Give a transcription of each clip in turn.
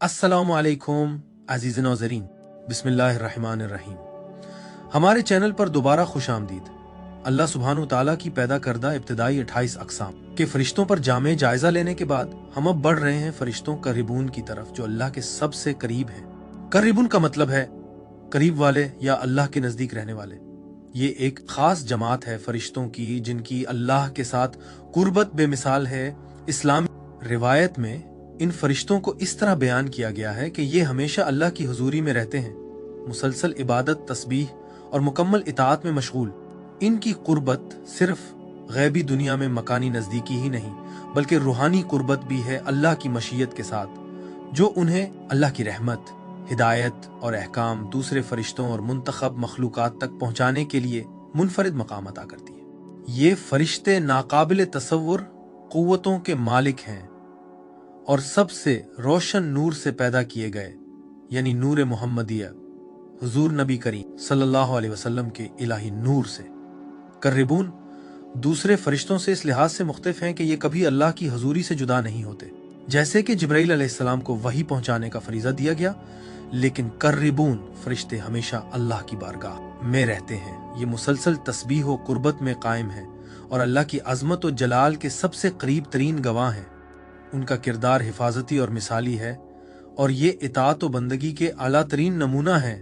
अस्सलामु अलैकुम अज़ीज़ नाज़रीन, बिस्मिल्लाहिर्रहमानिर्रहीम। हमारे चैनल पर दोबारा खुश आमदीद। अल्लाह सुब्हानहू तआला की पैदा करदा इब्तिदाई 28 अक़साम के फरिश्तों पर जामे जायजा लेने के बाद हम अब बढ़ रहे हैं फरिश्तों करीबून की तरफ, जो अल्लाह के सबसे करीब हैं। करीबून का मतलब है करीब वाले या अल्लाह के नजदीक रहने वाले। ये एक खास जमात है फरिश्तों की जिनकी अल्लाह के साथ कुर्बत बेमिसाल है। इस्लामी रिवायत में इन फरिश्तों को इस तरह बयान किया गया है कि ये हमेशा अल्लाह की हुजूरी में रहते हैं, मुसलसल इबादत, तस्बीह और मुकम्मल इताअत में मशगूल। इनकी कुर्बत सिर्फ गैबी दुनिया में मकानी नज़दीकी ही नहीं, बल्कि रूहानी कुर्बत भी है अल्लाह की मशीयत के साथ, जो उन्हें अल्लाह की रहमत, हिदायत और अहकाम दूसरे फरिश्तों और मुंतखब मखलूकात तक पहुँचाने के लिए मुनफरिद मकाम अता करती है। ये फरिश्ते नाकाबिल तसव्वुर क़ुव्वतों के मालिक हैं और सबसे रोशन नूर से पैदा किए गए, यानी नूर मुहम्मदिया, हुजूर नबी करीम सल्लल्लाहु अलैहि वसल्लम के इलाही नूर से। कर्रिबून दूसरे फरिश्तों से इस लिहाज से मुख्तलिफ हैं कि ये कभी अल्लाह की हजूरी से जुदा नहीं होते। जैसे कि जिब्राइल अलैहिस्सलाम को वही पहुंचाने का फरीजा दिया गया, लेकिन कर्रिबून फरिश्ते हमेशा अल्लाह की बारगाह में रहते हैं। ये मुसलसल तस्बीह व कुर्बत में कायम हैं और अल्लाह की अजमत व जलाल के सबसे करीब तरीन गवाह हैं। उनका किरदार हिफाजती और मिसाली है और ये इताअत व बंदगी के आला तरीन नमूना है।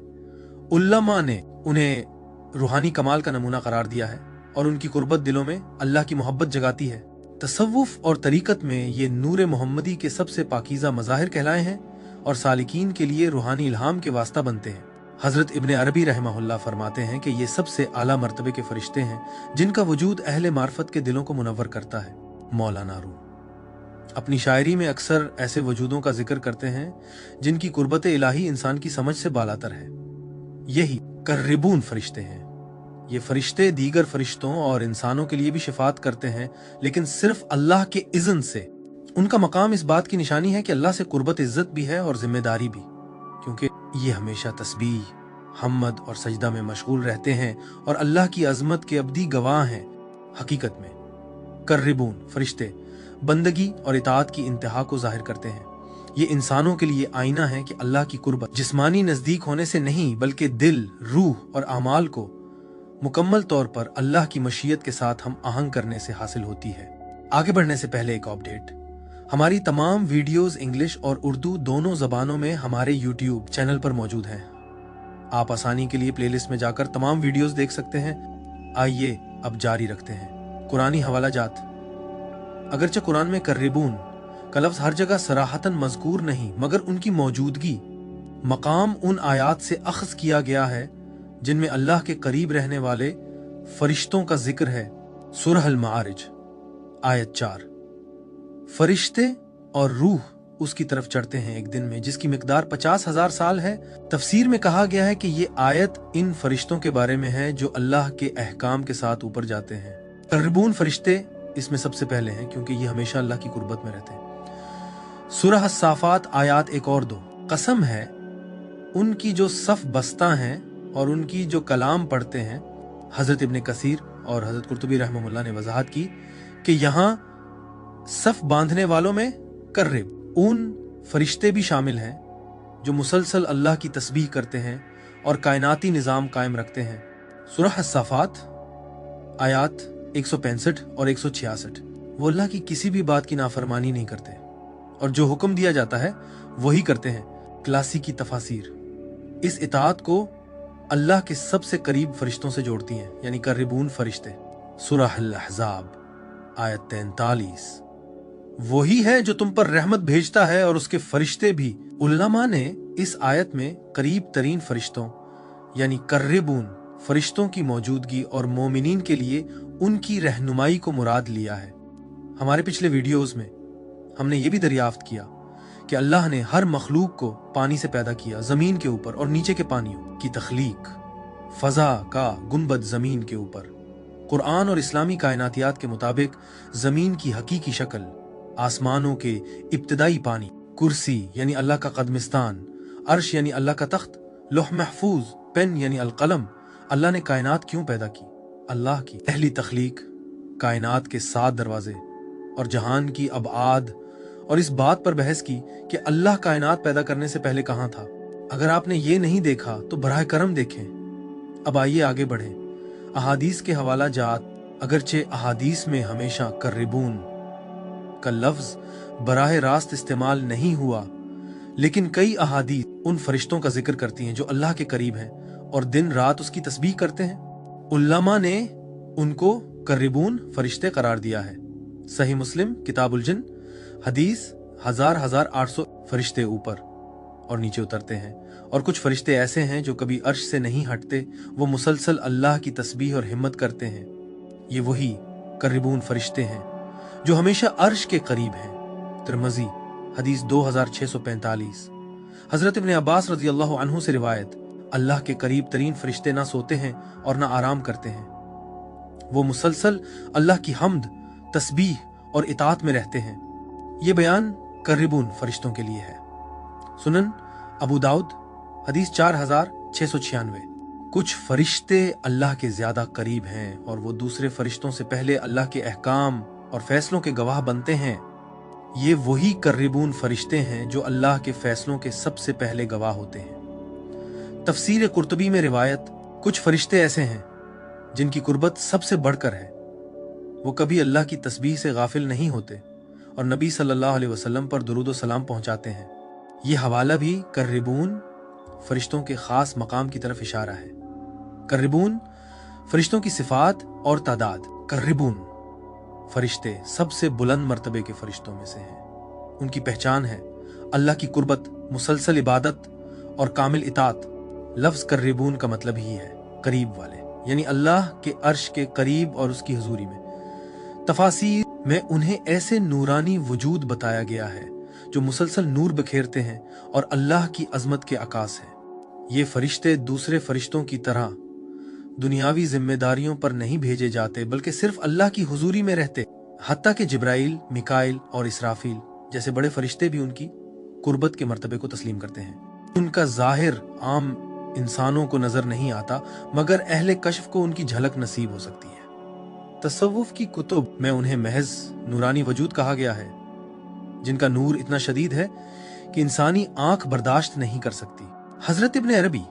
उल्लमा ने उन्हें रूहानी कमाल का नमूना करार दिया है और उनकी कुर्बत दिलों में अल्लाह की मोहब्बत जगाती है। तसव्वुफ और तरीकत में ये नूर मोहम्मदी के सबसे पाकीज़ा मज़ाहिर कहलाए हैं और सालिकीन के लिए रूहानी इल्हाम के वास्ता बनते हैं। हजरत इब्न अरबी रहमहुल्लाह फरमाते हैं कि ये सबसे आला मर्तबे के फरिश्ते हैं जिनका वजूद अहले मार्फत के दिलों को मुनव्वर करता है। मौलाना रूम अपनी शायरी में अक्सर ऐसे वजूदों का जिक्र करते हैं जिनकी कुर्बत इलाही इंसान की समझ से बालातर है। यही कर्रिबून फरिश्ते हैं। ये फरिश्ते दीगर फरिश्तों और इंसानों के लिए भी शिफात करते हैं, लेकिन सिर्फ अल्लाह के इज़्न से। उनका मकाम इस बात की निशानी है कि अल्लाह से कुर्बत इज्जत भी है और जिम्मेदारी भी, क्योंकि ये हमेशा तस्बीह, हम्मद और सजदा में मशगूल रहते हैं और अल्लाह की अजमत के अब्दी गवाह हैं। हकीकत में कर्रिबून फरिश्ते बंदगी और इताअत की इंतहा को जाहिर करते हैं। ये इंसानों के लिए आईना है कि अल्लाह की कुर्बत जिस्मानी नजदीक होने से नहीं, बल्कि दिल, रूह और अमाल को मुकम्मल तौर पर अल्लाह की मशीयत के साथ हम आहंग करने से हासिल होती है। आगे बढ़ने से पहले एक अपडेट, हमारी तमाम वीडियोस इंग्लिश और उर्दू दोनों जबानों में हमारे यूट्यूब चैनल पर मौजूद हैं। आप आसानी के लिए प्लेलिस्ट में जाकर तमाम वीडियोस देख सकते हैं। आइए अब जारी रखते हैं। कुरानी हवाला जात। अगरचे कुरान में कर्रिबून का लफ्ज हर जगह सराहतन मज़कूर नहीं, मगर उनकी मौजूदगी मकाम उन आयात से अख्ज़ किया गया है जिनमें अल्लाह के करीब रहने वाले फरिश्तों का जिक्र है। सूरह अल-माआरिज आयत 4। फरिश्ते और रूह उसकी तरफ चढ़ते हैं एक दिन में जिसकी मिकदार 50,000 साल है। तफसीर में कहा गया है कि ये आयत इन फरिश्तों के बारे में है जो अल्लाह के अहकाम के साथ ऊपर जाते हैं। कर्रिबून फरिश्ते इसमें सबसे पहले हैं क्योंकि ये हमेशा अल्लाह की कुर्बत में रहते हैं। सूरह साफात आयत 1 और 2। कसम है उनकी जो सफ बस्ता हैं और उनकी जो कलाम पढ़ते हैं। हजरत इब्न कसीर और हजरत कुर्तुबी रहमहुल्लाह ने वजाहत की कि यहाँ सफ बांधने वालों में कर्रिब उन फरिश्ते भी शामिल हैं जो मुसलसल अल्लाह की तस्बीह करते हैं और कायनाती निज़ाम कायम रखते हैं। सूरह साफात आयत 165 और 166। वो अल्लाह की किसी भी बात की नाफरमानी नहीं करते और जो हुक्म दिया जाता है वही करते हैं। क्लासी की तफासीर इस इताअत को अल्लाह के सबसे करीब फरिश्तों से जोड़ती हैं, यानी कर्रिबून फरिश्ते। सूरह अल-अहज़ाब आयत 43। वही है जो तुम पर रहमत भेजता है और उसके फरिश्ते भी। उल्लमा ने इस आयत में करीब तरीन फरिश्तों यानी कर्रिबून फरिश्तों की मौजूदगी और मोमिनीन के लिए उनकी रहनुमाई को मुराद लिया है। हमारे पिछले वीडियोस में हमने ये भी दरियाफ्त किया कि अल्लाह ने हर मखलूक को पानी से पैदा किया, जमीन के ऊपर और नीचे के पानियों की तख्लीक, फजा का गुंबद जमीन के ऊपर। कुरान और इस्लामी कायनातियात के मुताबिक जमीन की हकीकी शक्ल, आसमानों के इब्तिदाई पानी, कुर्सी यानी अल्लाह का कदमिस्तान, अर्श यानी अल्लाह का तख्त, लौह महफूज, पेन यानी अलकलम। अल्लाह ने कायनात क्यों पैदा की? अल्लाह की पहली तख्लीक, कायनात के 7 दरवाजे और जहान की अबआद और इस बात पर बहस की कि अल्लाह कायनात पैदा करने से पहले कहाँ था। अगर आपने ये नहीं देखा तो बराह करम देखें। अब आइए आगे बढ़ें। अहादीस के हवाला जात, अगरचे अहादीस में हमेशा कर्रिबून का लफ्ज बराह रास्त इस्तेमाल नहीं हुआ, लेकिन कई अहादीस उन फरिश्तों का जिक्र करती हैं जो अल्लाह के करीब हैं और दिन रात उसकी तस्बीह करते हैं। उल्लमा ने उनको कर्रिबून फरिश्ते करार दिया है। सही मुस्लिम किताबुल जिन हदीस 1800 फरिश्ते ऊपर और नीचे उतरते हैं, और कुछ फरिश्ते ऐसे हैं जो कभी अर्श से नहीं हटते, वो मुसलसल अल्लाह की तस्बीह और हिम्मत करते हैं। ये वही कर्रिबून फरिश्ते हैं जो हमेशा अर्श के करीब हैं। तिरमिज़ी हदीस 2645। हजरत इब्न अब्बास रज़ी अल्लाह अन्हु से रिवायत, अल्लाह के करीब तरीन फरिश्ते ना सोते हैं और ना आराम करते हैं, वो मुसलसल अल्लाह की हम्द, तस्बीह और इताअत में रहते हैं। ये बयान कर्रिबून फरिश्तों के लिए है। सुनन अबू दाऊद हदीस 4696। कुछ फरिश्ते अल्लाह के ज्यादा करीब हैं और वो दूसरे फरिश्तों से पहले अल्लाह के अहकाम और फैसलों के गवाह बनते हैं। ये वही कर्रिबून फरिश्ते हैं जो अल्लाह के फैसलों के सबसे पहले गवाह होते हैं। तफसीर कुर्तुबी में रिवायत, कुछ फरिश्ते ऐसे हैं जिनकी कुर्बत सबसे बढ़कर है। वो कभी अल्लाह की तस्बीह से गाफिल नहीं होते और नबी सल्लल्लाहु अलैहि वसल्लम पर दुरूद व सलाम पहुंचाते हैं। ये हवाला भी कर्रिबून फरिश्तों के खास मकाम की तरफ इशारा है। कर्रिबून फरिश्तों की सिफात और तादाद। कर्रिबून फरिश्ते सबसे बुलंद मर्तबे के फरिश्तों में से हैं। उनकी पहचान है अल्लाह की कुर्बत, मुसलसल इबादत और कामिल इताअत। लफ्ज कर्रिबून का मतलब ही है करीब वाले, यानी अल्लाह के अर्श के करीब और उसकी हुजूरी में। तफासीर में उन्हें ऐसे नूरानी वजूद बताया गया है जो मुसलसल नूर बखेरते हैं और अल्लाह की अजमत के आकाश हैं। ये फरिश्ते दूसरे फरिश्तों की तरह दुनियावी जिम्मेदारियों पर नहीं भेजे जाते, बल्कि सिर्फ अल्लाह की हुजूरी में रहते। हत्ता कि जिब्राइल, मिकाइल और इसराफील जैसे बड़े फरिश्ते भी उनकी कुर्बत के मर्तबे को तस्लीम करते हैं। उनका जाहिर आम इंसानों को नजर नहीं आता, मगर अहले कश्फ को उनकी झलक नसीब हो सकती है। तसव्वुफ की कुतुब में उन्हें महज नूरानी वजूद कहा गया है, जिनका नूर इतना शदीद है कि इंसानी आंख बर्दाश्त नहीं कर सकती। हजरत इब्न अरबी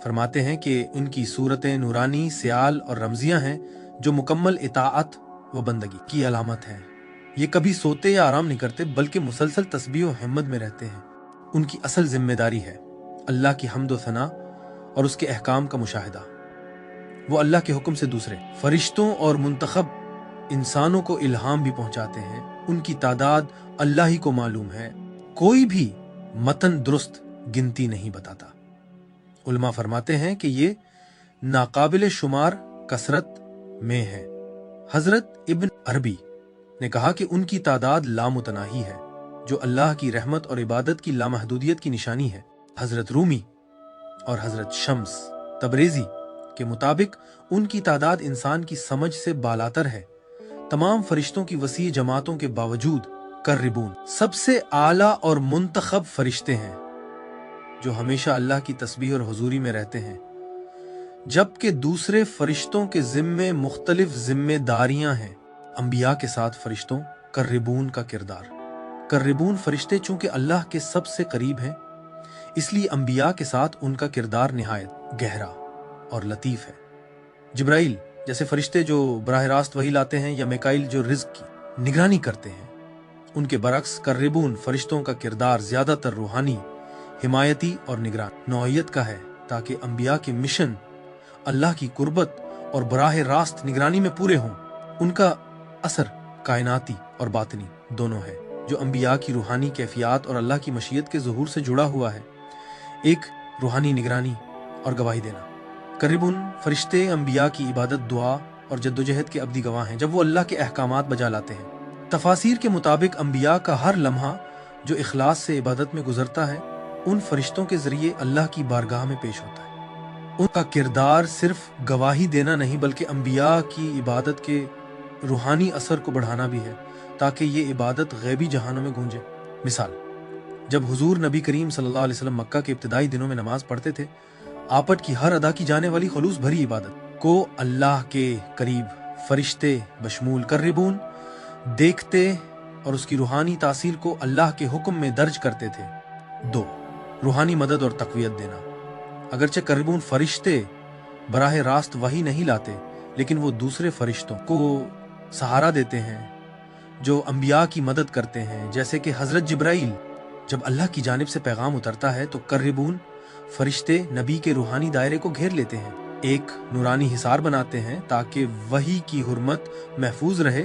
फरमाते हैं कि उनकी सूरतें नूरानी, सियाल और रमजियां हैं जो मुकम्मल इताअत व बंदगी की अलामत हैं। ये कभी सोते या आराम नहीं करते, बल्कि मुसलसल तस्बीह और हिम्मत में रहते हैं। उनकी असल जिम्मेदारी है अल्लाह की हम्द व सना और उसके अहकाम का मुशाहिदा। वो अल्लाह के हुक्म से दूसरे फरिश्तों और मुंतखब इंसानों को इल्हाम भी पहुंचाते हैं। उनकी तादाद अल्लाह ही को मालूम है, कोई भी मतन दुरुस्त गिनती नहीं बताता। उलमा फरमाते हैं कि ये नाकाबिल शुमार कसरत में है। हजरत इब्न अरबी ने कहा कि उनकी तादाद लामुतनाही है, जो अल्लाह की रहमत और इबादत की लामहदूदियत की निशानी है। हजरत रूमी और हजरत शम्स तबरेजी के मुताबिक उनकी तादाद इंसान की समझ से बालातर है। तमाम फरिश्तों की वसी जमातों के बावजूद कर्रिबून सबसे आला और मुंतखब फरिश्ते हैं जो हमेशा अल्लाह की तस्बीह और हुजूरी में रहते हैं, जबकि दूसरे फरिश्तों के जिम्मे मुख्तलिफ जिम्मेदारियां हैं। अंबिया के साथ फरिश्तों कर्रिबून का किरदार। कर्रिबून फरिश्ते चूंकि अल्लाह के सबसे करीब हैं, इसलिए अंबिया के साथ उनका किरदार निहायत गहरा और लतीफ है। जिब्राइल जैसे फरिश्ते जो बराह रास्त वही लाते हैं, या मिकाइल जो रिज़्क की निगरानी करते हैं, उनके बरक्स कर्रिबून फरिश्तों का किरदार ज्यादातर रूहानी, हिमायती और निगरान नौइयत का है, ताकि अंबिया के मिशन अल्लाह की कुर्बत और बराह रास्त निगरानी में पूरे हों। उनका असर कायनाती और बातनी दोनों है, जो अंबिया की रूहानी कैफियत और अल्लाह की मशीयत के ज़ुहूर से जुड़ा हुआ है। एक रूहानी निगरानी और गवाही देना। कर्रिबून फरिश्ते अंबिया की इबादत, दुआ और जद्दोजहद के अब्दी गवाह हैं जब वो अल्लाह के अहकामात बजा लाते हैं। तफासीर के मुताबिक अंबिया का हर लम्हा जो इखलास से इबादत में गुजरता है, उन फरिश्तों के जरिए अल्लाह की बारगाह में पेश होता है। उनका किरदार सिर्फ गवाही देना नहीं, बल्कि अंबिया की इबादत के रूहानी असर को बढ़ाना भी है, ताकि ये इबादत गैबी जहानों में गूंजे। मिसाल, जब हुजूर नबी करीम सल्लल्लाहु अलैहि वसल्लम मक्का के इब्तिदाई दिनों में नमाज पढ़ते थे, आपट की हर अदा की जाने वाली खुलूस भरी इबादत को अल्लाह के करीब फरिश्ते बशमूल कर्रिबून देखते और उसकी रूहानी तासीर को अल्लाह के हुक्म में दर्ज करते थे। 2. रूहानी मदद और तक़वियत देना। अगरचे कर्रिबून फरिश्ते बराह रास्त वही नहीं लाते, लेकिन वो दूसरे फरिश्तों को सहारा देते हैं जो अंबिया की मदद करते हैं। जैसे कि हजरत जिब्राइल, जब अल्लाह की जानिब से पैगाम उतरता है तो कर्रिबून फरिश्ते नबी के रूहानी दायरे को घेर लेते हैं, एक नूरानी हिसार बनाते हैं ताकि वही की हुर्मत महफूज रहे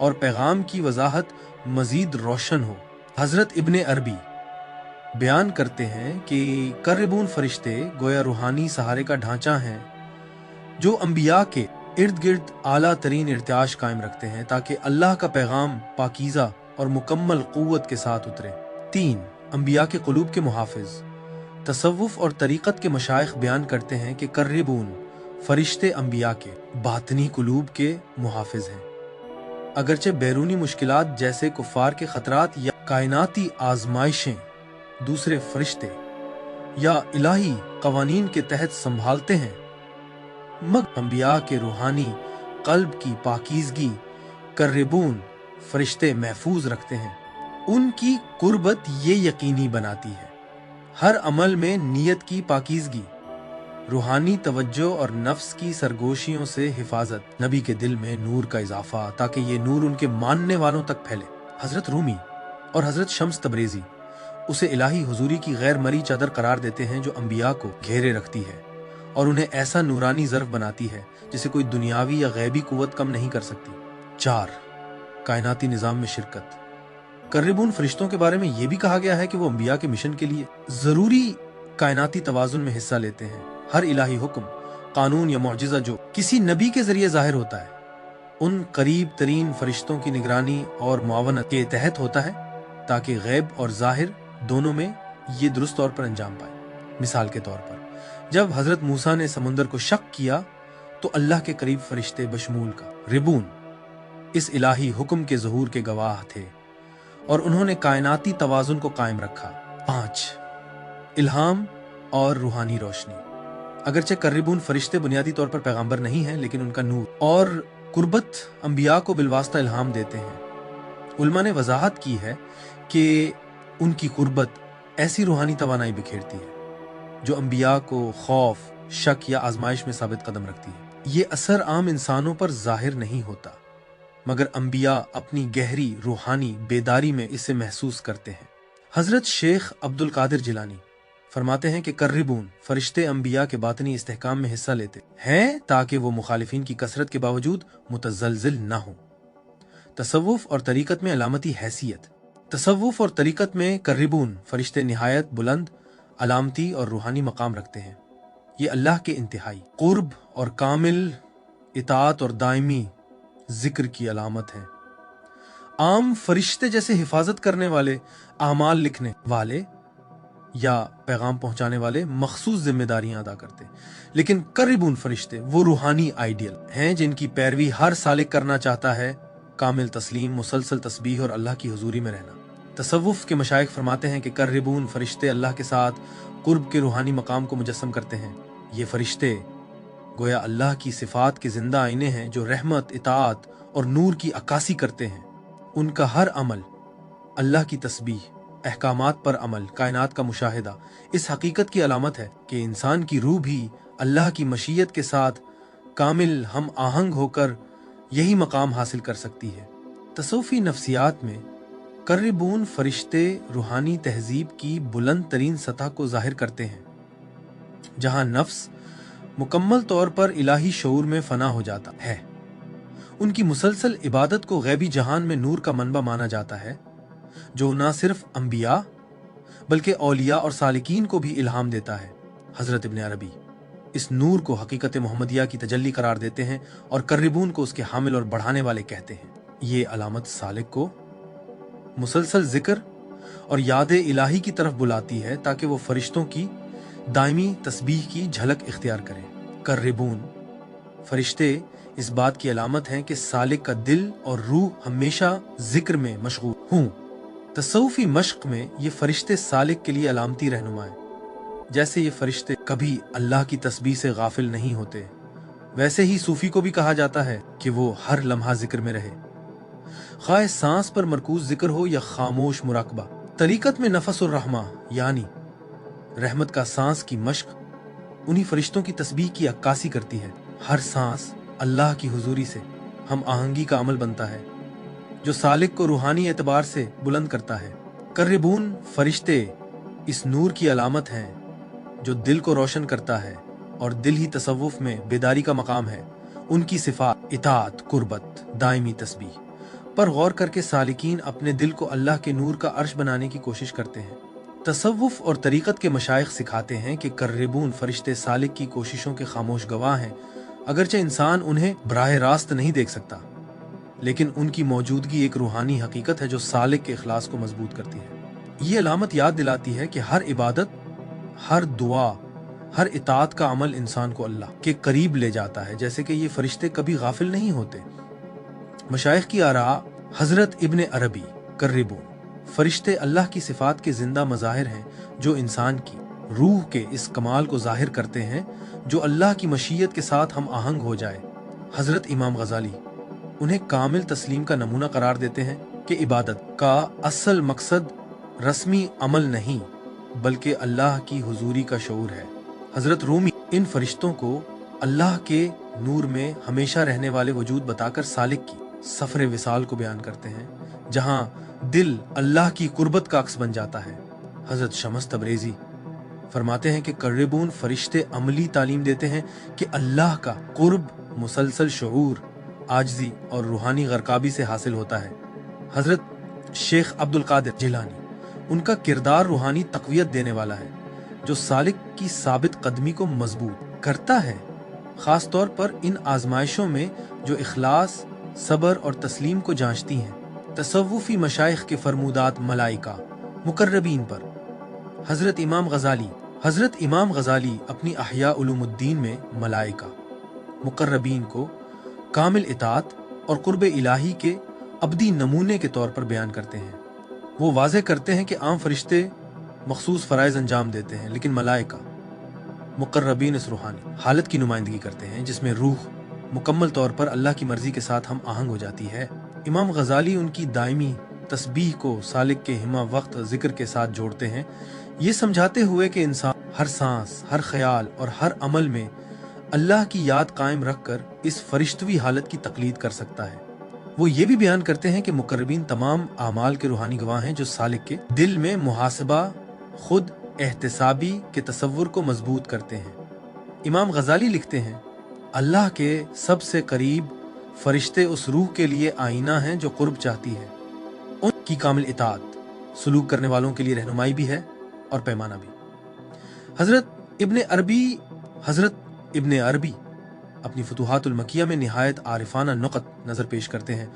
और पैगाम की वजाहत मजीद रोशन हो। हजरत इब्ने अरबी बयान करते हैं कि कर्रिबून फरिश्ते गोया रूहानी सहारे का ढांचा हैं जो अंबिया के इर्द गिर्द आला तरीन इर्तियाश कायम रखते हैं ताकि अल्लाह का पैगाम पाकीज़ा और मुकम्मल क़ुव्वत के साथ उतरे। 3. अंबिया के क़ुलूब के मुहाफ़िज़। तसव्वुफ़ और तरीक़त के मशाइख़ बयान करते हैं कि कर्रिबून फरिश्ते अंबिया के बातनी क़ुलूब के मुहाफ़िज़ हैं। अगरचे बैरूनी मुश्किलात जैसे कुफ़ार के ख़तरात या कायनाती आज़माइशें दूसरे फरिश्ते या इलाही क़वानीन के तहत संभालते हैं, मगर अंबिया के रूहानी क़ल्ब की पाकीज़गी कर्रिबून फरिश्ते महफूज रखते हैं। उनकी कुर्बत ये यकीनी बनाती है हर अमल में नियत की पाकीज़गी, रूहानी तवज्जो और नफ्स की सरगोशियों से हिफाजत, नबी के दिल में नूर का इजाफा ताकि ये नूर उनके मानने वालों तक फैले। हजरत रूमी और हजरत शम्स तबरेज़ी उसे इलाही हुजूरी की गैर मरी चादर करार देते हैं जो अंबिया को घेरे रखती है और उन्हें ऐसा नूरानी ज़र्फ बनाती है जिसे कोई दुनियावी या गैबी कुव्वत कम नहीं कर सकती। 4. कायनाती निज़ाम में शिरकत। कर्रिबून फरिश्तों के बारे में यह भी कहा गया है कि वो अंबिया के मिशन के लिए ज़रूरी कायनाती तवाज़ुन में हिस्सा लेते हैं। हर इलाही हुक्म, कानून या मुअजिज़ा जो किसी नबी के ज़रिए ज़ाहिर होता है, उन करीब तरीन फरिश्तों की निगरानी और मुआवनत के तहत होता है ताकि गैब और ज़ाहिर दोनों में ये दुरुस्त तौर पर अंजाम पाए। मिसाल के तौर पर जब हजरत मूसा ने समुंदर को शक किया तो अल्लाह के करीब फरिश्ते बशमूल का रिबून इस इलाही हुक्म के ज़हूर के गवाह थे और उन्होंने कायनाती तवाज़ुन को कायम रखा। 5. इल्हाम और रूहानी रोशनी। अगरचे कर्रिबून फरिश्ते बुनियादी तौर पर पैगंबर नहीं हैं, लेकिन उनका नूर और कुर्बत अंबिया को बिलवास्ता इल्हाम देते हैं। उलमा ने वजाहत की है कि उनकी कुर्बत ऐसी रूहानी तवानाई बिखेरती है जो अंबिया को खौफ, शक या आजमाइश में साबित कदम रखती है। ये असर आम इंसानों पर जाहिर नहीं होता, मगर अंबिया अपनी गहरी रूहानी बेदारी में इसे महसूस करते हैं। हजरत शेख अब्दुल कादिर जिलानी फरमाते हैं कि कर्रिबून फरिश्ते अंबिया के बातनी इस्तेहकाम में हिस्सा लेते हैं ताकि वो मुखालिफिन की कसरत के बावजूद मुतज़लज़िल ना हो। तसव्वुफ और तरीकत में अलामती हैसियत। तसव्वुफ और तरीकत में कर्रिबून फरिश्ते निहायत बुलंद, अलामती और रूहानी मकाम रखते हैं। ये अल्लाह के इंतहाई कुर्ब और कामिल इताअत और दायमी जिक्र की अलामत है। आम फरिश्ते जैसे हिफाजत करने वाले, आमाल लिखने वाले या पैगाम पहुंचाने वाले मखसूस जिम्मेदारियां अदा करते, लेकिन कर्रिबून फरिश्ते वो रूहानी आइडियल हैं जिनकी पैरवी हर सालिक करना चाहता है। कामिल तस्लीम, मुसलसल तस्बीह और अल्लाह की हुजूरी में रहना। तसव्वुफ के मशाइख फरमाते हैं कि कर्रिबून फरिश्ते अल्लाह के साथ कुर्ब के रूहानी मकाम को मुजस्सम करते हैं। ये फरिश्ते गोया अल्लाह की सिफात के जिंदा आईने हैं जो रहमत, इताअत और नूर की अक्कासी करते हैं। उनका हर अमल अल्लाह की तस्बीह, अहकामात पर अमल, कायनात का मुशाहिदा इस हकीकत की अलामत है कि इंसान की रूह भी अल्लाह की मशीयत के साथ कामिल हम आहंग होकर यही मकाम हासिल कर सकती है। तसव्वुफी नफ्सियात में कर्रिबून फरिश्ते रूहानी तहजीब की बुलंद तरीन सतह को जाहिर करते हैं, जहां नफ्स मुकम्मल तौर पर इलाही शऊर में फना हो जाता है। उनकी मुसलसल इबादत को गैबी जहान में नूर का मनबा माना जाता है, जो न सिर्फ अंबिया बल्कि औलिया और सालिकीन को भी इल्हाम देता है। हजरत इब्ने अरबी इस नूर को हकीकत मोहम्मदिया की तजल्ली करार देते हैं और कर्रिबून को उसके हामिल और बढ़ाने वाले कहते हैं। ये अलामत सालिक को मुसलसल जिक्र और याद इलाही की तरफ बुलाती है ताकि वो फरिश्तों की दायमी तस्बीह की झलक इख्तियार करें। कर्रिबून फरिश्ते इस बात की अलामत हैं कि सालिक का दिल और रूह हमेशा जिक्र में मशगूल हूँ। तसव्वुफी मश्क में ये फरिश्ते सालिक के लिए अलामती रहनुमा हैं। जैसे ये फरिश्ते कभी अल्लाह की तस्बीह से गाफिल नहीं होते, वैसे ही सूफी को भी कहा जाता है कि वो हर लम्हा जिक्र में रहे। ख़ास सांस पर मरकूज जिक्र हो या खामोश मुराकबा। तरीकत में नफसुर रहमा यानी रहमत का सांस की मश्क उन्हीं फरिश्तों की तस्बीह की अक्कासी करती है। हर सांस अल्लाह की हुजूरी से हम आहंगी का अमल बनता है, जो सालिक को रूहानी एतबार से बुलंद करता है। कर्रिबून फरिश्ते इस नूर की अलामत हैं जो दिल को रोशन करता है, और दिल ही तसव्वुफ में बेदारी का मकाम है। उनकी सिफात इताअत, कुर्बत, दायमी तस्बीह पर गौर करके सालिकीन अपने दिल को अल्लाह के नूर का अर्श बनाने की कोशिश करते हैं। तसव्वुफ और तरीक़त के मशाइख सिखाते हैं कि कर्रिबून फरिश्ते सालिक की कोशिशों के खामोश गवाह हैं, अगरचे इंसान उन्हें बराह रास्त नहीं देख सकता, लेकिन उनकी मौजूदगी एक रूहानी हकीकत है जो सालिक के इखलास को मजबूत करती है। ये अलामत याद दिलाती है कि हर इबादत, हर दुआ, हर इताअत का अमल इंसान को अल्लाह के करीब ले जाता है, जैसे कि ये फरिश्ते कभी गाफिल नहीं होते। मशाइख की आरा हजरत इब्ने अरबी कर्रिबून फरिश्ते अल्लाह की सिफात के जिंदा मज़ाहिर हैं जो इंसान की रूह के इस कमाल को जाहिर करते हैं जो अल्लाह की मशीयत के साथ हम आहंग हो जाए। हजरत इमाम गजाली उन्हें कामिल तस्लीम का नमूना करार देते हैं कि इबादत का असल मकसद रस्मी अमल नहीं बल्कि अल्लाह की हुजूरी का शऊर है। हजरत रूमी इन फरिश्तों को अल्लाह के नूर में हमेशा रहने वाले वजूद बताकर सालिक की सफर विसाल को बयान करते हैं, जहां दिल अल्लाह की कुर्बत का अक्स बन जाता है। हजरत शमस तबरेजी फरमाते हैं कि कर्रिबून फरिश्ते अमली तालीम देते हैं कि अल्लाह का कुर्ब मुसलसल शऊर, आजजी और रूहानी गरकाबी से हासिल होता है। हजरत शेख अब्दुल कादिर जिलानी उनका किरदार रूहानी तक़वियत देने वाला है जो सालिक की साबित कदमी को मजबूत करता है, खास तौर पर इन आजमाइशों में जो इखलास, सब्र और तस्लीम को जांचती हैं। तसव्वुफी मशाइख के फरमूदात मलाइका मुकर्रबीन पर हजरत इमाम गजाली अपनी अहया उलूमुद्दीन में मलाइका मुकर्रबीन को कामिल इताअत और कुर्ब इलाही के अब्दी नमूने के तौर पर बयान करते हैं। वो वाज़े करते हैं कि आम फरिश्ते मखसूस फ़राइज़ अंजाम देते हैं, लेकिन मलाइका मुकर्रबीन इस रूहानी हालत की नुमाइंदगी करते हैं जिसमें रूह मुकम्मल तौर पर अल्लाह की मर्जी के साथ हम आहंग हो जाती है। इमाम गजाली उनकी दायमी तस्बीह को सालिक के हिमा वक्त जिक्र के साथ जोड़ते हैं, ये समझाते हुए कि इंसान हर सांस, हर ख्याल और हर अमल में अल्लाह की याद कायम रखकर इस फरिश्तवी हालत की तकलीद कर सकता है। वो ये भी बयान करते हैं कि मुकर्रबीन तमाम आमाल के रूहानी गवाह हैं जो सालिक के दिल में मुहासबा, खुद एहतिसाबी के तसव्वुर को मजबूत करते हैं। इमाम गजाली लिखते हैं, अल्लाह के सबसे करीब फरिश्ते उस रूह के लिए आईना हैं जो कुर्ब चाहती है। उनकी कामिल इताअत सुलूक करने वालों के लिए रहनुमाई भी है और पैमाना भी। हजरत इब्ने अरबी अपनी फुतूहातुल मकिया में निहायत आरिफाना नुक़त नजर पेश करते हैं।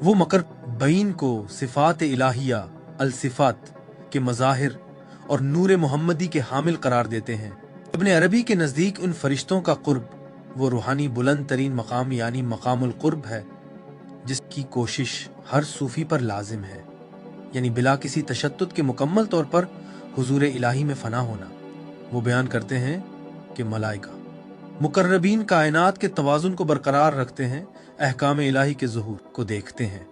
वो मुकर्रबीन को सिफात इलाहिया अल सिफात के मज़ाहिर और नूर मोहम्मदी के हामिल करार देते हैं। इब्ने अरबी के नज़दीक उन फरिश्तों का कुर्ब वो रूहानी बुलंद तरीन मकाम यानी मकामुल कुर्ब है जिसकी कोशिश हर सूफी पर लाजिम है, यानी बिला किसी तशद्दुद के मुकम्मल तौर पर हुजूर इलाही में फना होना। वो बयान करते हैं कि मलाइका मुकर्रबीन कायनात के तवाज़ुन को बरकरार रखते हैं, अहकाम इलाही के ज़ुहूर को देखते हैं,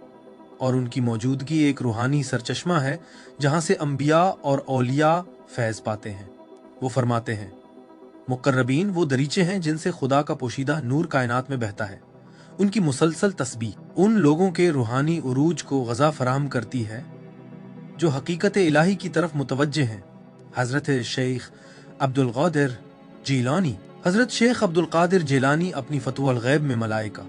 और उनकी मौजूदगी एक रूहानी सरचश्मा है जहाँ से अंबिया और औलिया फैज़ पाते हैं। वो फरमाते हैं, मुकर्रबीन वो दरीचे हैं जिनसे खुदा का पोशीदा नूर कायनात में बहता है। उनकी मुसलसल तस्बीह उन लोगों के रूहानी उरूज को गज़ा फराहम करती है जो हकीकत इलाही की तरफ मुतवज्जे हैं। हजरत शेख अब्दुल कादिर जिलानी अपनी फतुहुल गैब में मलाइका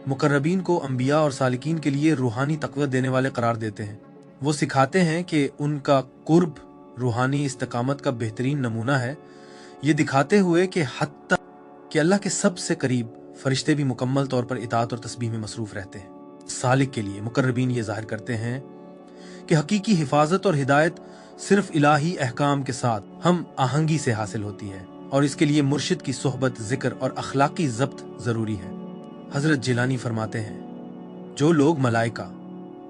मुकर्रबीन को अंबिया और सालिकीन के लिए रूहानी तक़वियत देने वाले करार देते हैं। वो सिखाते हैं कि उनका कुर्ब रूहानी इस्तिकामत का बेहतरीन नमूना है, ये दिखाते हुए कि हत्ता कि अल्लाह के सबसे करीब फरिश्ते भी मुकम्मल तौर पर इताअत और तस्बीह में मसरूफ रहते हैं। सालिक के लिए मुकर्रबीन ये जाहिर करते हैं कि हकीकी हिफाजत और हिदायत सिर्फ इलाही अहकाम के साथ हम आहंगी से हासिल होती है, और इसके लिए मुर्शिद की सोहबत, जिक्र और अखलाकी ज़ब्त ज़रूरी है। हजरत जिलानी फरमाते हैं, जो लोग मलाइका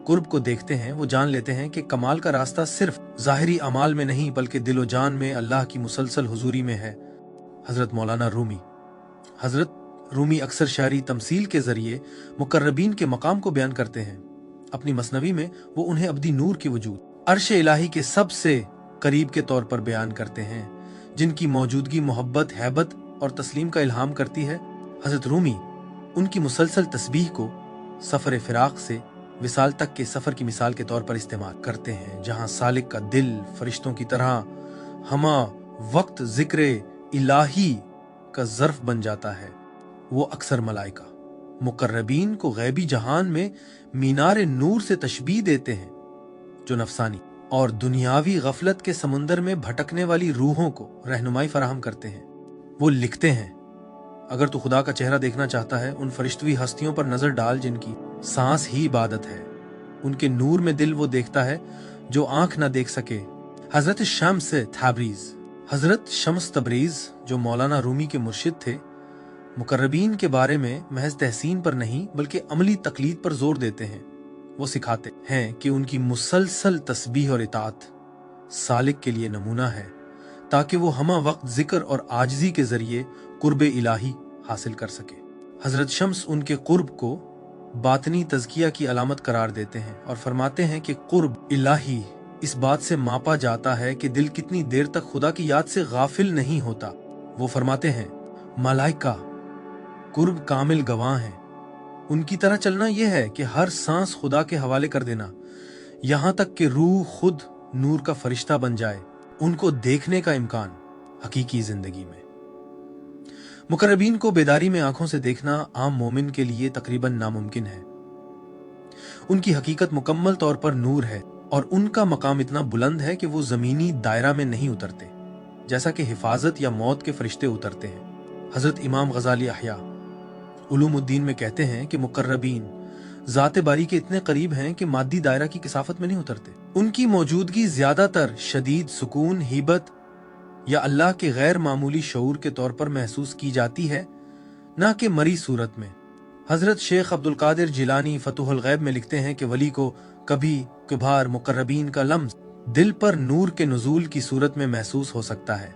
कुर्ब को देखते हैं वो जान लेते हैं कि कमाल का रास्ता सिर्फ ज़ाहिरी अमाल में नहीं बल्कि दिलो जान में अल्लाह की मुसलसल हुजूरी में है। हजरत रूमी अक्सर शायरी तमसील के जरिए मुकर्रबीन के मकाम को बयान करते हैं। अपनी मसनवी में वो उन्हें अब्दी नूर के वजूद अर्श इलाही के सबसे करीब के तौर पर बयान करते हैं, जिनकी मौजूदगी मोहब्बत, हैबत और तस्लीम का इल्हाम करती है। हजरत रूमी उनकी मुसलसल तस्बीह को सफर फिराक से विसाल तक के सफर की मिसाल के तौर पर इस्तेमाल करते हैं, जहां सालिक का दिल फरिश्तों की तरह हमा वक्त जिक्र इलाही का ज़र्फ बन जाता है। वो अक्सर मलाइका मुकर्रबीन को गैबी जहान में मीनार नूर से तशबीह देते हैं, जो नफसानी और दुनियावी गफलत के समुंदर में भटकने वाली रूहों को रहनुमाई फराहम करते हैं। वो लिखते हैं, अगर तू खुदा का चेहरा देखना चाहता है, उन फरिश्तवी हस्तियों पर नजर डाल जिनकी सांस ही इबादत है। उनके नूर में दिल वो देखता है जो आंख ना देख सके। हजरत शम्स तबरीज हजरत शम्स तबरीज जो मौलाना रूमी के मुर्शिद थे, मुकर्रबीन के बारे में महज तहसीन पर नहीं बल्कि अमली तकलीद पर जोर देते हैं। वो सिखाते हैं कि उनकी मुसलसल तस्बीह और इताअत सालिक के लिए नमूना है, ताकि वो हमा वक्त जिक्र और आजिज़ी के जरिए कुर्ब इलाही हासिल कर सके। हजरत शम्स उनके कुर्ब को बातनी तज़किया की अलामत करार देते हैं और फरमाते हैं कि कुर्ब इलाही इस बात से मापा जाता है कि दिल कितनी देर तक खुदा की याद से गाफिल नहीं होता। वो फरमाते हैं, मलाइका कुर्ब कामिल गवाह हैं, उनकी तरह चलना यह है कि हर सांस खुदा के हवाले कर देना, यहां तक कि रूह खुद नूर का फरिश्ता बन जाए। उनको देखने का इम्कान हकीकी जिंदगी में। मुकर्रबीन को बेदारी में आंखों से देखना आम मोमिन के लिए तकरीबन नामुमकिन है। उनकी हकीकत मुकम्मल तौर पर नूर है और उनका मकाम इतना बुलंद है कि वो जमीनी दायरा में नहीं उतरते, जैसा कि हिफाजत या मौत के फरिश्ते उतरते हैं। हजरत इमाम गजाली अहया उलूमुद्दीन में कहते हैं कि मुकर्रबीन ज़ात बारी के इतने करीब हैं कि मादी दायरा की किसाफत में नहीं उतरते। उनकी मौजूदगी ज्यादातर शदीद सुकून, हिबत या अल्लाह के गैर मामूली शऊर के तौर पर महसूस की जाती है, ना कि मरी सूरत में। हजरत शेख अब्दुल कादिर जिलानी फतहुल गैब में लिखते हैं कि वली को कभी कभार मुकर्रबीन का लम्स दिल पर नूर के नुज़ूल की सूरत में महसूस हो सकता है,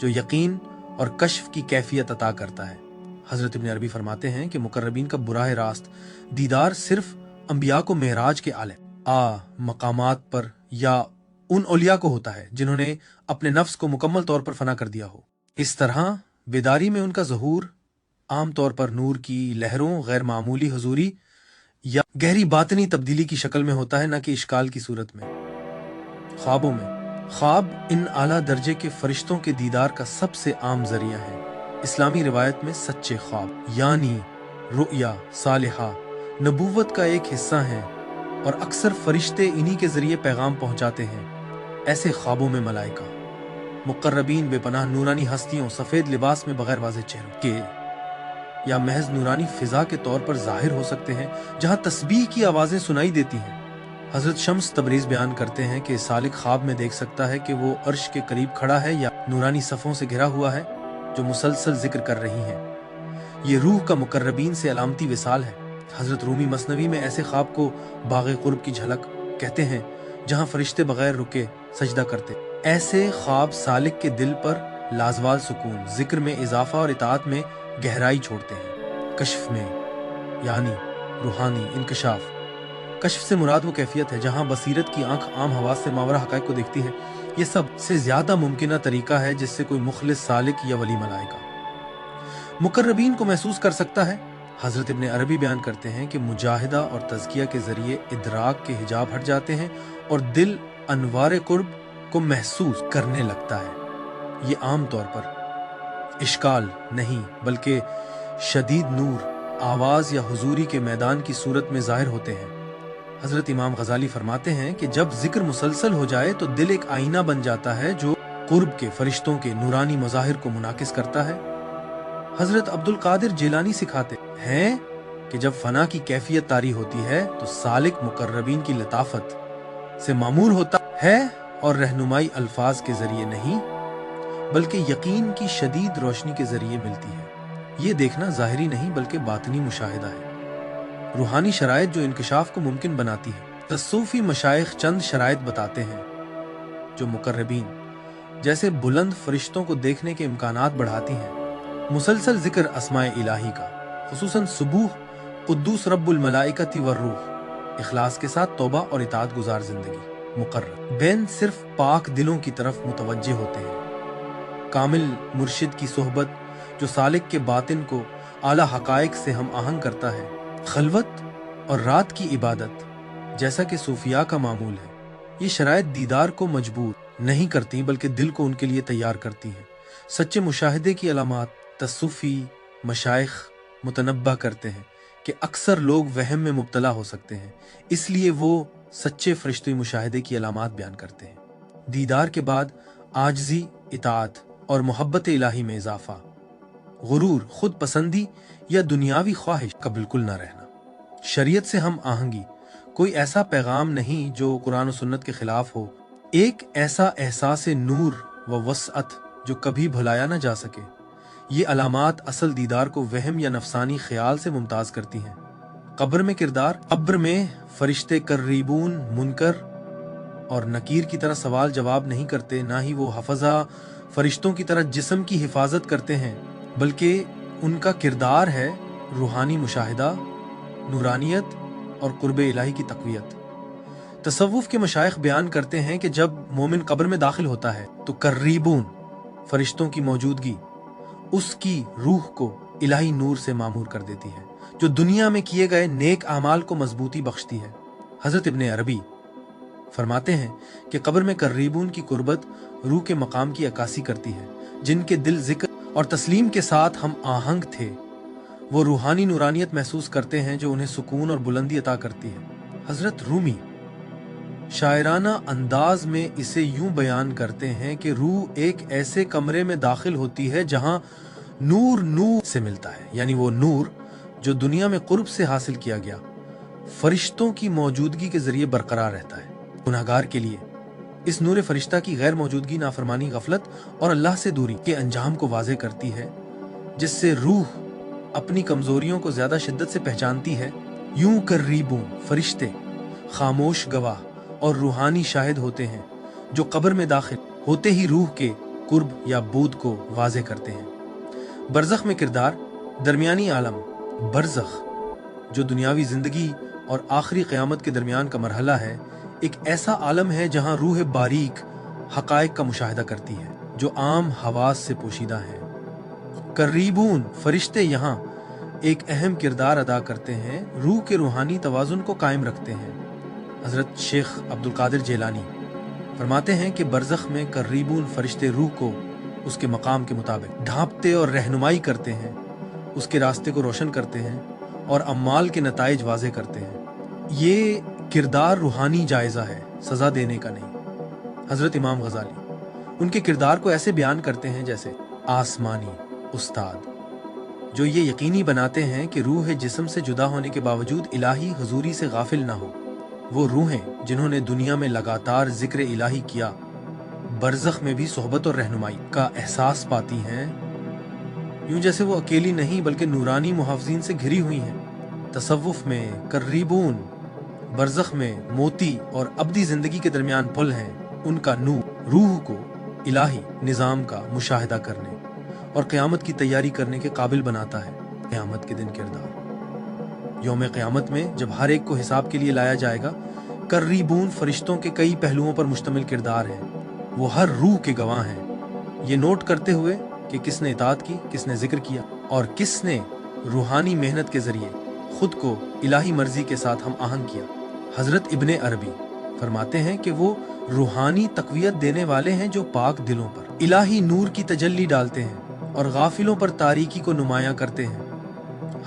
जो यकीन और कश्फ की कैफियत अता करता है। हजरत इब्न अरबी फरमाते हैं कि मुकर्रबीन का बुराह रास्त दीदार सिर्फ अंबिया को मेहराज के आले मकामात पर या उन औलिया को होता है जिन्होंने अपने नफ्स को मुकम्मल तौर पर फना कर दिया हो। इस तरह बेदारी में उनका ज़हूर आम तौर पर नूर की लहरों, गैर मामूली हुजूरी या गहरी बातनी तब्दीली की शक्ल में होता है, न कि इश्काल की सूरत में। ख्वाबों में ख्वाब इन आला दर्जे के फरिश्तों के दीदार का सबसे आम जरिया है। इस्लामी रिवायत में सच्चे ख्वाब यानी रुया सालिहा नबूवत का एक हिस्सा हैं और अक्सर फरिश्ते इन्हीं के जरिए पैगाम पहुंचाते हैं। ऐसे ख्वाबों में मलाइका मुकर्रबीन बेपनाह नूरानी हस्तियों सफेद लिबास में बगैर वाज़ेह चेहरों के या महज नूरानी फिजा के तौर पर जाहिर हो सकते हैं, जहां तस्बीह की आवाजें सुनाई देती हैं। हजरत शम्स तबरीज बयान करते हैं कि सालिक ख्वाब में देख सकता है कि वो अर्श के करीब खड़ा है या नूरानी सफ़ों से घिरा हुआ है जो मुसलसल जिक्र कर रही हैं। ये रूह का मुकर्रबीन से अलामती विसाल है। हजरत रूमी मसनवी में ऐसे ख्वाब को बाग़े कुर्ब की झलक कहते हैं, जहां फरिश्ते बगैर रुके सजदा करते। ऐसे ख्वाब सालिक के दिल पर लाजवाल सुकून, जिक्र में इजाफा और इताअत में गहराई छोड़ते हैं। कश्फ में यानी रूहानी इंकशाफ, कश्फ से मुराद वो कैफियत है जहां बसीरत की आंख आम हवास से मावरा हक़ाइक़ को देखती है। ये सबसे ज्यादा मुमकिन तरीका है जिससे कोई मुखलिस सालिक या वली मलाइका मुकर्रबीन को महसूस कर सकता है। हजरत इब्न अरबी बयान करते हैं कि मुजाहिदा और तज़किया के जरिए इदराक के हिजाब हट जाते हैं और दिल अनवार कुर्ब को महसूस करने लगता है। ये आम तौर पर इश्काल नहीं बल्कि शदीद नूर, आवाज या हुजूरी के मैदान की सूरत में जाहिर होते हैं। हजरत इमाम गजाली फरमाते हैं कि जब जिक्र मुसलसल हो जाए तो दिल एक आईना बन जाता है जो कुर्ब के फरिश्तों के नूरानी मज़ाहिर को मुनाकिस करता है। हजरत अब्दुल कादिर जिलानी सिखाते हैं कि जब फना की कैफियत तारी होती है तो सालिक मुकर्रबीन की लताफत से मामूर होता है और रहनुमाई अल्फाज के जरिए नहीं बल्कि यकीन की शदीद रोशनी के जरिए मिलती है। ये देखना ज़ाहिरी नहीं बल्कि बातनी मुशाहिदा है। रूहानी शराइत जो इंकशाफ को मुमकिन बनाती है। तस्सूफी मशाइख चंद शराइत बताते हैं जो मुकर्रबीन जैसे बुलंद फरिश्तों को देखने के इम्कानात बढ़ाती हैं। मुसलसल जिक्र अस्माए इलाही का, खुसूसन सुबह कुद्दूस रब्बुल मलाइकति वर रूह, इखलास के साथ तौबा और इताअत गुजार जिंदगी मुकर्रर। बैन सिर्फ पाक दिलों की तरफ मुतवज्जे होते हैं। कामिल मुर्शिद की सोहबत जो सालिक के बातिन को आला हकायक से हम आहंग करता है। खलवत और रात की इबादत जैसा कि सूफिया का मामूल है, ये शरायत दीदार को मजबूर नहीं करती बल्कि दिल को उनके लिए तैयार करती हैं। सच्चे मुशाहिदे की अलामात तसूफी मशाइख मुतनब्बा करते हैं कि अक्सर लोग वहम में मुब्तला हो सकते हैं, इसलिए वो सच्चे फरिश्ते मुशाहिदे की अलामात बयान करते हैं। दीदार के बाद आजजी, इताअत और मोहब्बत इलाही में इजाफा, गुरूर, खुद पसंदी या दुनियावी ख्वाहिश का बिल्कुल ना रहना, शरीयत से हम आहंगी, कोई ऐसा पैगाम नहीं जो कुरान और सुन्नत के खिलाफ हो, एक ऐसा एहसास नूर व वसअत जो कभी भुलाया ना जा सके। ये अलामात असल दीदार को वहम या नफसानी ख्याल से मुमताज करती हैं। कब्र में किरदार, कब्र में फरिश्ते करीबून मुनकर और नकीर की तरह सवाल जवाब नहीं करते, ना ही वो हफजा फरिश्तों की तरह जिस्म की हिफाजत करते हैं, बल्कि उनका किरदार है रूहानी मुशाहिदा, नूरानियत और कुर्ब इलाही की तक़वियत। तसव्वुफ के मशाइख बयान करते हैं कि जब मोमिन कब्र में दाखिल होता है तो करीबून फरिश्तों की मौजूदगी उसकी रूह को इलाही नूर से मामूर कर देती है, जो दुनिया में किए गए नेक आमाल को मजबूती बख्शती है। हजरत इब्ने अरबी फरमाते हैं कि कब्र में करीबून की कुर्बत रूह के मकाम की अक्कासी करती है। जिनके दिल जिक्र और तस्लीम के साथ हम आहंग थे, वो रूहानी नूरानियत महसूस करते हैं जो उन्हें सुकून और बुलंदी अता करती है। हजरत रूमी शायराना अंदाज में इसे यूं बयान करते हैं कि रूह एक ऐसे कमरे में दाखिल होती है जहां नूर नूर से मिलता है, यानी वो नूर जो दुनिया में कुर्ब से हासिल किया गया फरिश्तों की मौजूदगी के जरिए बरकरार रहता है। गुनहगार के लिए इस नूर फरिश्ता की गैर मौजूदगी नाफरमानी, गफलत और अल्लाह से दूरी के अंजाम को वाज़े करती है, जिससे रूह अपनी कमजोरियों को ज्यादा शिद्दत से पहचानती है। यूं करीबून फरिश्ते खामोश गवाह और रूहानी शाहिद होते हैं जो कब्र में दाखिल होते ही रूह के कुर्ब या बूद को वाज़े करते हैं। बरज़ख में किरदार, दरमियानी आलम बरज़ख जो दुनियावी जिंदगी और आखिरी क़यामत के दरमियान का मरहला है, एक ऐसा आलम है जहां रूह बारीक हक़ाइक़ का मुशाहिदा करती है जो आम हवास से पोशीदा है। करीबून फरिश्ते यहाँ एक अहम किरदार अदा करते हैं, रूह के रूहानी तवाज़ुन को कायम रखते हैं। हजरत शेख अब्दुल कादिर जेलानी फरमाते हैं कि बरज़ख में करीबून फरिश्ते रूह को उसके मकाम के मुताबिक ढांपते और रहनुमाई करते हैं, उसके रास्ते को रोशन करते हैं और अम्माल के नताइज वाज़े करते हैं। ये किरदार रूहानी जायज़ा है, सज़ा देने का नहीं। हजरत इमाम गज़ाली उनके किरदार को ऐसे बयान करते हैं जैसे आसमानी उस्ताद जो ये यकीनी बनाते हैं कि रूह जिस्म से जुदा होने के बावजूद इलाही हुजूरी से गाफिल ना हो। वो रूहें जिन्होंने दुनिया में लगातार जिक्र इलाही किया, बरज़ख में भी सोहबत और रहनुमाई का एहसास पाती हैं, यूं जैसे वो अकेली नहीं बल्कि नूरानी मुहाफ़िज़ीन से घिरी हुई हैं। तसव्वुफ में करीबून बरज़ख में मोती और अब्दी ज़िंदगी के दरमियान पुल हैं। उनका नूर रूह को इलाही निज़ाम का मुशाहिदा करने और क़यामत की तैयारी करने के काबिल बनाता है। क़यामत के दिन किरदार, यौम क़यामत में जब हर एक को हिसाब के लिए लाया जाएगा, करीबून फरिश्तों के कई पहलुओं पर मुश्तमिल किरदार है। वो हर रूह के गवाह हैं, ये नोट करते हुए कि किसने इताअत की, किसने जिक्र किया और किसने रूहानी मेहनत के जरिए खुद को इलाही मर्जी के साथ हम आहंग किया। हजरत इब्ने अरबी फरमाते हैं कि वो रूहानी तक़वियत देने वाले हैं जो पाक दिलों पर इलाही नूर की तजल्ली डालते हैं और गाफिलों पर तारीकी को नुमायां करते हैं।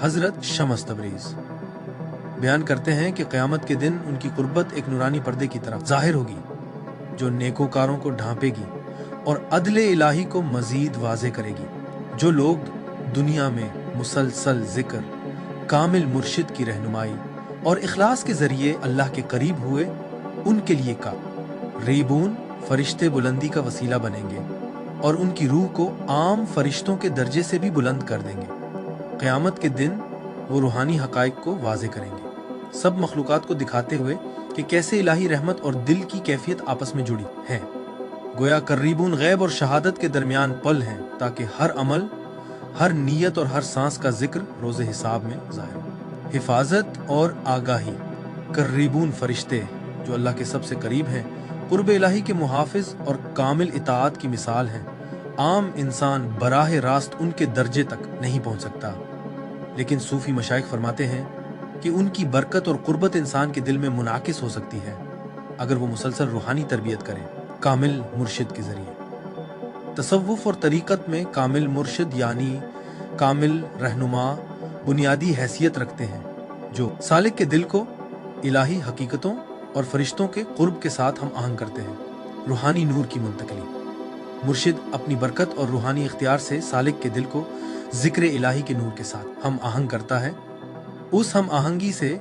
हजरत शम्स तबरीज़ बयान करते हैं कि क़यामत के दिन उनकी कुर्बत एक नूरानी पर्दे की तरह जाहिर होगी जो नेकोकारों को ढांपेगी और अदले इलाही को मजीद वाज़े करेगी। जो लोग दुनिया में मुसलसल जिक्र, कामिल मुर्शिद की रहनुमाई और इखलास के जरिए अल्लाह के करीब हुए, उनके लिए का रीबून फरिश्ते बुलंदी का वसीला बनेंगे और उनकी रूह को आम फरिश्तों के दर्जे से भी बुलंद कर देंगे। क़यामत के दिन वो रूहानी हक़ाइक़ को वाज़े करेंगे, सब मखलूक़ात को दिखाते हुए कि कैसे इलाही रहमत और दिल की कैफियत आपस में जुड़ी है। गोया करीबून गैब और शहादत के दरमियान पल हैं, ताकि हर अमल हर नीयत और हर सांस का जिक्र रोज़ हिसाब में ज़ाहिर हो। हिफाजत और आगाही, करीबून फरिश्ते जो अल्लाह के सबसे करीब हैं, कुर्ब इलाही के मुहाफिज और कामिल इताअत की मिसाल हैं। आम इंसान बराह रास्त उनके दर्जे तक नहीं पहुंच सकता, लेकिन सूफी मशाइख फरमाते हैं कि उनकी बरकत और कुर्बत इंसान के दिल में मुनाकिस हो सकती है अगर वो मुसलसल रूहानी तरबियत करे कामिल मुर्शिद के जरिए। तसव्वुफ और तरीक़त में कामिल मुर्शिद यानी कामिल रहनुमा बुनियादी हैसियत रखते हैं जो सालिक के दिल को इलाही हकीकतों और फरिश्तों के कुर्ब के साथ हम आहंग करते हैं। रूहानी नूर की मुंतकली, मुर्शिद अपनी बरकत और रूहानी इख्तियार से सालिक के दिल को जिक्र इलाही के नूर के साथ हम आहंग करता है। उस हम आहंगी से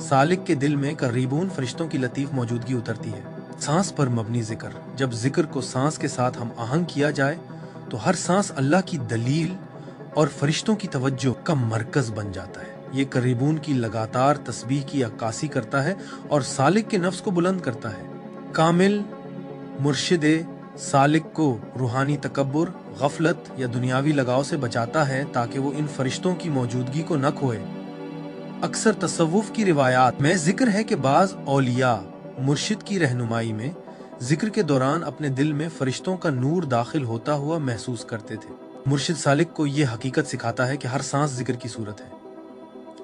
सालिक के दिल में करीबून फरिश्तों की लतीफ मौजूदगी उतरती है। सांस पर मबनी जिक्र, जब जिक्र को सांस के साथ हम आहंग किया जाए तो हर सांस अल्लाह की दलील और फरिश्तों की तवज्जो का मरकज बन जाता है। ये करीबून की लगातार तस्बीह की अक्कासी करता है और सालिक के नफ्स को बुलंद करता है। कामिल मुर्शिद सालिक को रूहानी तकब्बुर, गफलत या दुनियावी लगाव से बचाता है ताकि वो इन फरिश्तों की मौजूदगी को न खोए। अक्सर तसव्वुफ की रिवायात में जिक्र है कि बाज औलिया मुर्शिद की रहनुमाई में जिक्र के दौरान अपने दिल में फरिश्तों का नूर दाखिल होता हुआ महसूस करते थे। मुर्शिद सालिक को यह हकीकत सिखाता है कि हर सांस जिक्र की सूरत है।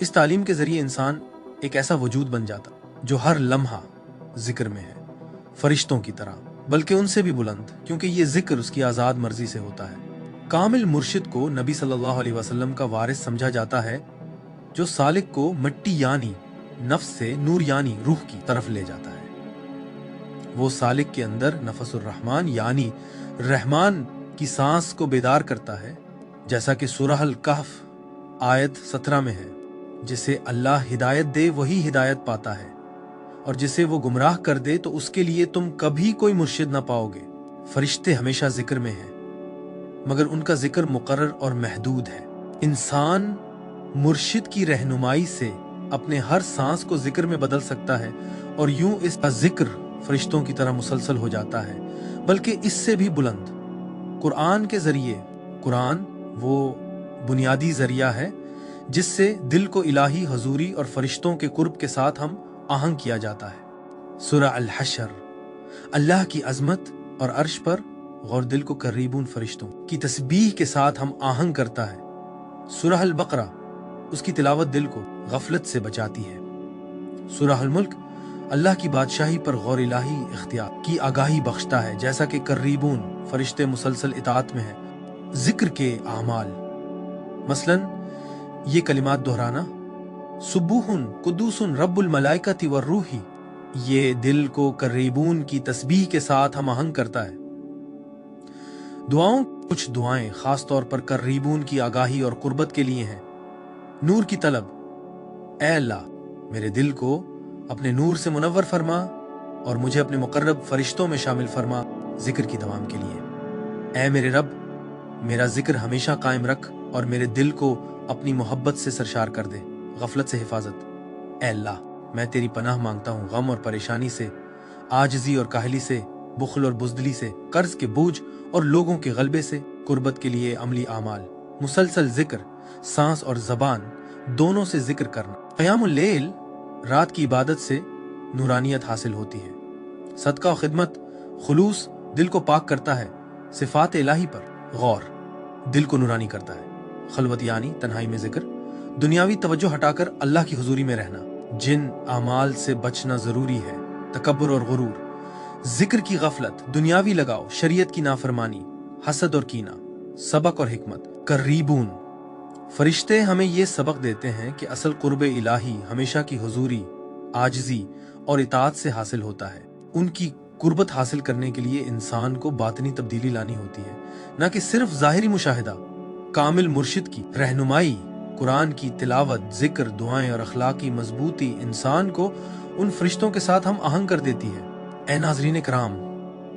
इस तालीम के जरिए इंसान एक ऐसा वजूद बन जाता जो हर लम्हा जिक्र में है, फरिश्तों की तरह, बल्कि उनसे भी बुलंद, क्योंकि ये जिक्र उसकी आज़ाद मर्जी से होता है। कामिल मुर्शिद को नबी सल्लल्लाहु अलैहि वसल्लम का वारिस समझा जाता है जो सालिक को मिट्टी यानी नफ्स से नूर यानी रूह की तरफ ले जाता है। वो सालिक के अंदर नफसुर रहमान यानी रहमान की सांस को बेदार करता है, जैसा कि सूरह अल कहफ आयत 17 में है। जिसे अल्लाह हिदायत दे वही हिदायत पाता है, और जिसे वो गुमराह कर दे तो उसके लिए तुम कभी कोई मुर्शिद ना पाओगे। फरिश्ते हमेशा जिक्र में हैं, मगर उनका जिक्र मुकर्रर और महदूद है। इंसान मुर्शिद की रहनुमाई से अपने हर सांस को जिक्र में बदल सकता है और यूं इसका जिक्र फरिश्तों की तरह मुसलसल हो जाता है, बल्कि इससे भी बुलंद। कुरान के जरिए, कुरान वो बुनियादी जरिया है जिससे दिल को इलाही हजूरी और फरिश्तों के कुर्ब के साथ हम आहंग किया जाता है। सूरह अल हशर अल्लाह की अजमत और अर्श पर गौर दिल को करीबून फरिश्तों की तस्बीह के साथ हम आहंग करता है। सूरह अल बकरा उसकी तिलावत दिल को गफलत से बचाती है। सूरह अल मुल्क अल्लाह की बादशाही पर गौर इलाही इख्तियार की आगाही बख्शता है, जैसा कि करीबून फरिश्ते मुसलसल इताअत में है। जिक्र के आमाल, मसलन ये कलिमात दोहराना, सुब्बूहुन कुद्दूसुन रब्बुल मलाइकति वर रूही, ये दिल को करीबून की तस्बीह के साथ हम आहंग करता है। दुआओं, कुछ दुआएं खास तौर पर करीबून की आगाही और कुर्बत के लिए हैं। नूर की तलब, ऐ अल्लाह मेरे दिल को अपने नूर से मुनव्वर फरमा और मुझे अपने मुकर्रब फरिश्तों में शामिल फरमा जिक्र की दवाम के लिए। ऐ मेरे रब, मेरा जिक्र हमेशा कायम रख और मेरे दिल को अपनी मोहब्बत से सरशार कर दे, गफलत से हिफाजत। ऐ अल्लाह, मैं तेरी पनाह मांगता हूँ गम और परेशानी से, आजिज़ी और काहली से, बुखल और बुज़दिली से, कर्ज के बोझ और लोगों के गलबे से। कुर्बत के लिए अमली आमाल, मुसलसल जिक्र, सांस और जबान दोनों से जिक्र करना। क़यामुल लैल, रात की इबादत से नूरानियत हासिल होती है। सदका और खिदमत, खुलूस दिल को पाक करता है। सिफात इलाही पर गौर दिल को नूरानी करता है। खलवत यानी तन्हाई में जिक्र, दुनियावी तवज्जो हटाकर अल्लाह की हुजूरी में रहना। जिन आमाल से बचना जरूरी है, तकब्बुर और गुरूर, जिक्र की गफलत, दुनियावी लगाव, शरीयत की नाफरमानी, हसद और कीना, सबक और हिकमत। करीबून फरिश्ते हमें ये सबक देते हैं कि असल कुर्ब इलाही हमेशा की हुजूरी, आजिज़ी और इताअत से हासिल होता है। उनकी कुर्बत हासिल करने के लिए इंसान को बातनी तब्दीली लानी होती है, न कि सिर्फ ज़ाहिरी मुशाहिदा। कामिल मुर्शिद की रहनुमाई, कुरान की तिलावत, जिक्र, दुआएं और अखलाकी मजबूती इंसान को उन फरिश्तों के साथ हम आहंग कर देती है। ए नाज़रीन कराम,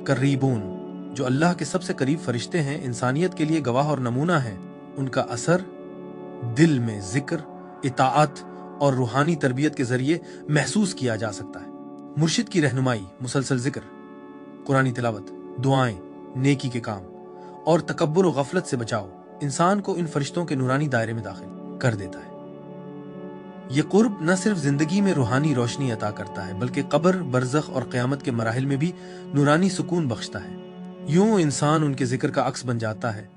करीबून जो अल्लाह के सबसे करीब फरिश्ते हैं, इंसानियत के लिए गवाह और नमूना है। उनका असर दिल में जिक्र, इताअत और रूहानी तरबियत के जरिए महसूस किया जा सकता है। मुर्शिद की रहनुमाई, मुसलसल जिक्र, कुरानी तिलावत, दुआएं, नेकी के काम और तकब्बुर और गफलत से बचाओ انسان کو ان فرشتوں کے نورانی دائرے میں داخل کر دیتا ہے۔ یہ قرب نہ صرف زندگی میں روحانی روشنی عطا کرتا ہے بلکہ قبر، برزخ اور قیامت کے مراحل میں بھی نورانی سکون بخشتا ہے۔ یوں انسان ان کے ذکر کا عکس بن جاتا ہے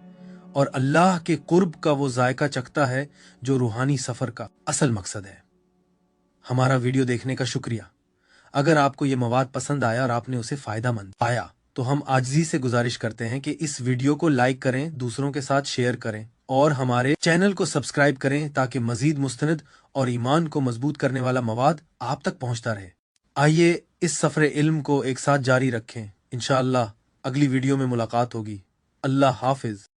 اور اللہ کے قرب کا وہ ذائقہ چکھتا ہے جو روحانی سفر کا اصل مقصد ہے۔ ہمارا ویڈیو دیکھنے کا شکریہ۔ اگر آپ کو یہ مواد پسند آیا اور آپ نے اسے فائدہ مند پایا تو ہم عاجزی سے گزارش کرتے ہیں کہ اس ویڈیو کو لائک کریں، دوسروں کے ساتھ شیئر کریں اور ہمارے چینل کو سبسکرائب کریں تاکہ مزید مستند اور ایمان کو مضبوط کرنے والا مواد آپ تک پہنچتا رہے۔ آئیے اس سفر علم کو ایک ساتھ جاری رکھیں۔ انشاءاللہ اگلی ویڈیو میں ملاقات ہوگی۔ اللہ حافظ۔